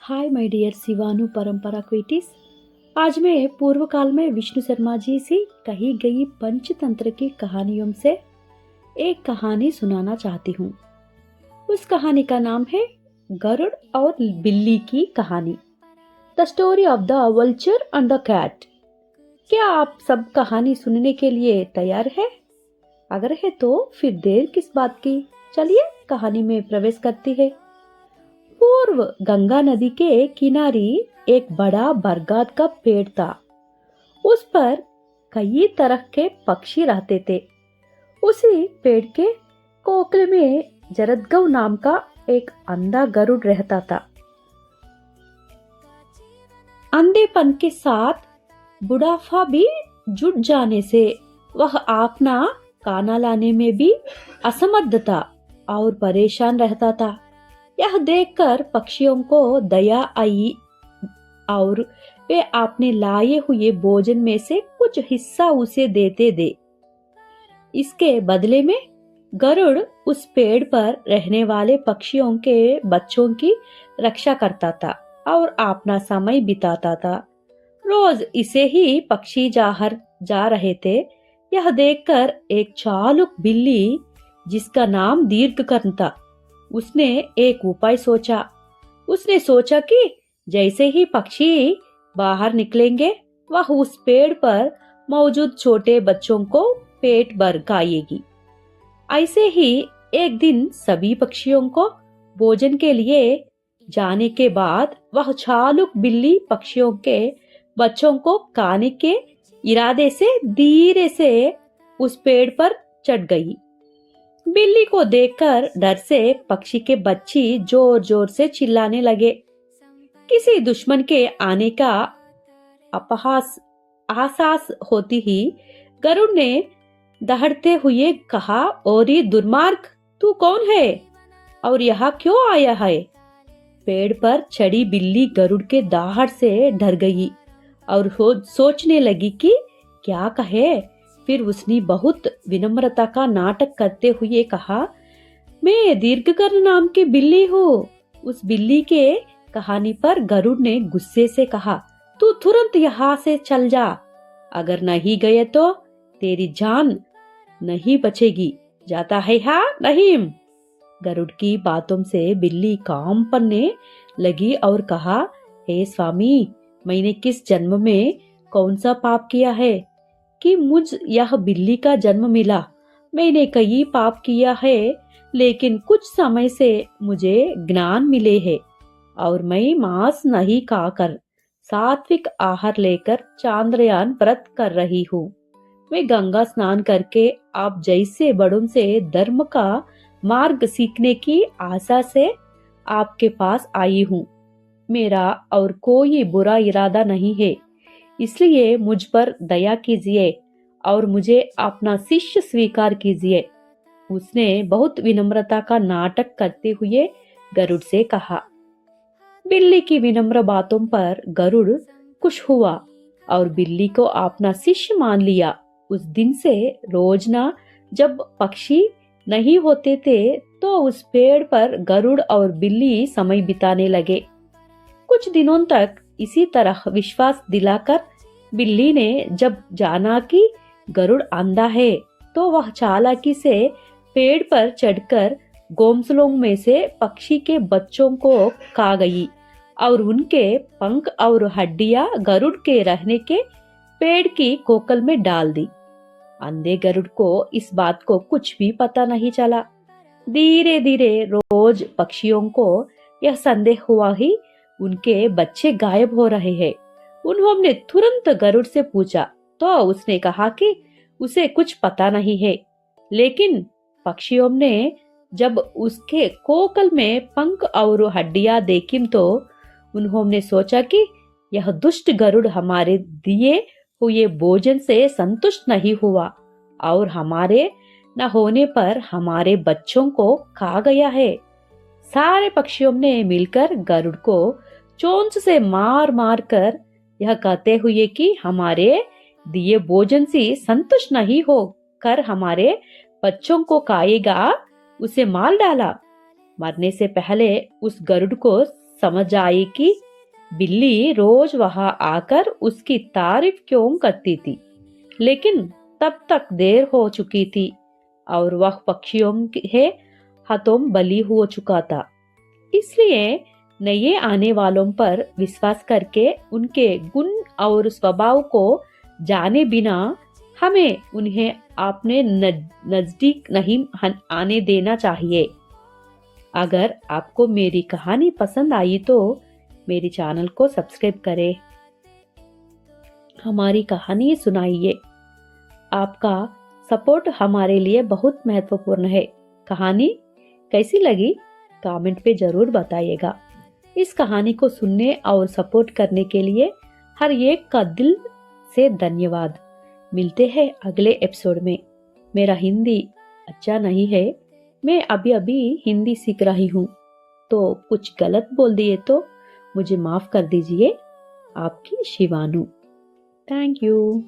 Hi my dear शिवानु परंपरा क्विटीज। आज मैं पूर्व काल में विष्णु शर्मा जी से कही गई पंचतंत्र की कहानियों से एक कहानी सुनाना चाहती हूँ। उस कहानी का नाम है गरुड़ और बिल्ली की कहानी, the story of the vulture and the cat. क्या आप सब कहानी सुनने के लिए तैयार है? अगर है तो फिर देर किस बात की, चलिए कहानी में प्रवेश करती है। पूर्व गंगा नदी के किनारे एक बड़ा बरगद का पेड़ था। उस पर कई तरह के पक्षी रहते थे। उसी पेड़ के कोकले में जरदगव नाम का एक अंधा गरुड़ रहता था। अंधेपन के साथ बुढ़ापा भी जुट जाने से वह अपना खाना लाने में भी असमर्थ था और परेशान रहता था। यह देखकर पक्षियों को दया आई और वे अपने लाए हुए भोजन में से कुछ हिस्सा उसे देते दे। इसके बदले में गरुड़ उस पेड़ पर रहने वाले पक्षियों के बच्चों की रक्षा करता था और अपना समय बिताता था। रोज इसे ही पक्षी जा रहे थे। यह देखकर एक चालुक बिल्ली, जिसका नाम दीर्घकर्ण था, उसने एक उपाय सोचा। उसने सोचा कि जैसे ही पक्षी बाहर निकलेंगे वह उस पेड़ पर मौजूद छोटे बच्चों को पेट भर खाएगी। ऐसे ही एक दिन सभी पक्षियों को भोजन के लिए जाने के बाद वह चालुक बिल्ली पक्षियों के बच्चों को खाने के इरादे से धीरे से उस पेड़ पर चढ़ गई। बिल्ली को देखकर डर से पक्षी के बच्चे जोर जोर से चिल्लाने लगे। किसी दुश्मन के आने का आभास होती ही गरुड़ ने दहाड़ते हुए कहा, और ये दुर्मार्ग, तू कौन है और यहाँ क्यों आया है? पेड़ पर चढ़ी बिल्ली गरुड़ के दहाड़ से डर गई और सोचने लगी कि क्या कहे। फिर उसने बहुत विनम्रता का नाटक करते हुए कहा, मैं दीर्घकर्ण नाम की बिल्ली हूँ। उस बिल्ली के कहानी पर गरुड़ ने गुस्से से कहा, तू तुरंत यहाँ से चल जा, अगर नहीं गए तो तेरी जान नहीं बचेगी। जाता है हाँ नहीं? गरुड़ की बातों से बिल्ली काम पड़ने लगी और कहा, हे स्वामी, मैंने किस जन्म में कौन सा पाप किया है कि मुझ यह बिल्ली का जन्म मिला? मैंने कई पाप किया है, लेकिन कुछ समय से मुझे ज्ञान मिले है और मैं मांस नहीं खाकर सात्विक आहार लेकर चांद्रयान व्रत कर रही हूँ। मैं गंगा स्नान करके आप जैसे बड़ों से धर्म का मार्ग सीखने की आशा से आपके पास आई हूँ। मेरा और कोई बुरा इरादा नहीं है, इसलिए मुझ पर दया कीजिए और मुझे अपना शिष्य स्वीकार कीजिए। उसने बहुत विनम्रता का नाटक करते हुए गरुड़ से कहा। बिल्ली की विनम्र बातों पर गरुड़ खुश हुआ और बिल्ली को अपना शिष्य मान लिया। उस दिन से रोजना जब पक्षी नहीं होते थे तो उस पेड़ पर गरुड़ और बिल्ली समय बिताने लगे। कुछ दिनों तक इसी तरह विश्वास दिलाकर बिल्ली ने जब जाना कि गरुड़ अंधा है तो वह चालाकी से पेड़ पर चढ़कर घोंसलों में से पक्षी के बच्चों को खा गई और उनके पंख और हड्डियां गरुड़ के रहने के पेड़ की कोकल में डाल दी। अंधे गरुड़ को इस बात को कुछ भी पता नहीं चला। धीरे धीरे रोज पक्षियों को यह संदेह हुआ ही उनके बच्चे गायब हो रहे हैं। उन्होंने तुरंत गरुड़ से पूछा तो उसने कहा कि उसे कुछ पता नहीं है, लेकिन पक्षियों ने जब उसके कोकल में पंख और हड्डियां देखी तो उन्होंने सोचा कि यह दुष्ट गरुड़ हमारे दिए हुए भोजन से संतुष्ट नहीं हुआ और हमारे न होने पर हमारे बच्चों को खा गया है। सारे पक्षियों ने मिलकर गरुड़ को चोंच से मार मार कर यह कहते हुए कि हमारे दिए भोजन से संतुष्ट नहीं हो कर हमारे बच्चों को खाएगा, उसे मार डाला। मरने से पहले उस गरुड़ को समझ आई कि बिल्ली रोज वहां आकर उसकी तारीफ क्यों करती थी। लेकिन तब तक देर हो चुकी थी और वह पक्षियों के हाथों बली हो चुका था। इसलिए नए आने वालों पर विश्वास करके उनके गुण और स्वभाव को जाने बिना हमें उन्हें अपने नजदीक नहीं आने देना चाहिए। अगर आपको मेरी कहानी पसंद आई तो मेरे चैनल को सब्सक्राइब करें, हमारी कहानी सुनाइए। आपका सपोर्ट हमारे लिए बहुत महत्वपूर्ण है। कहानी कैसी लगी कमेंट पे जरूर बताइएगा। इस कहानी को सुनने और सपोर्ट करने के लिए हर एक का दिल से धन्यवाद। मिलते हैं अगले एपिसोड में। मेरा हिंदी अच्छा नहीं है, मैं अभी अभी हिंदी सीख रही हूँ, तो कुछ गलत बोल दिए तो मुझे माफ कर दीजिए। आपकी शिवानू। Thank you.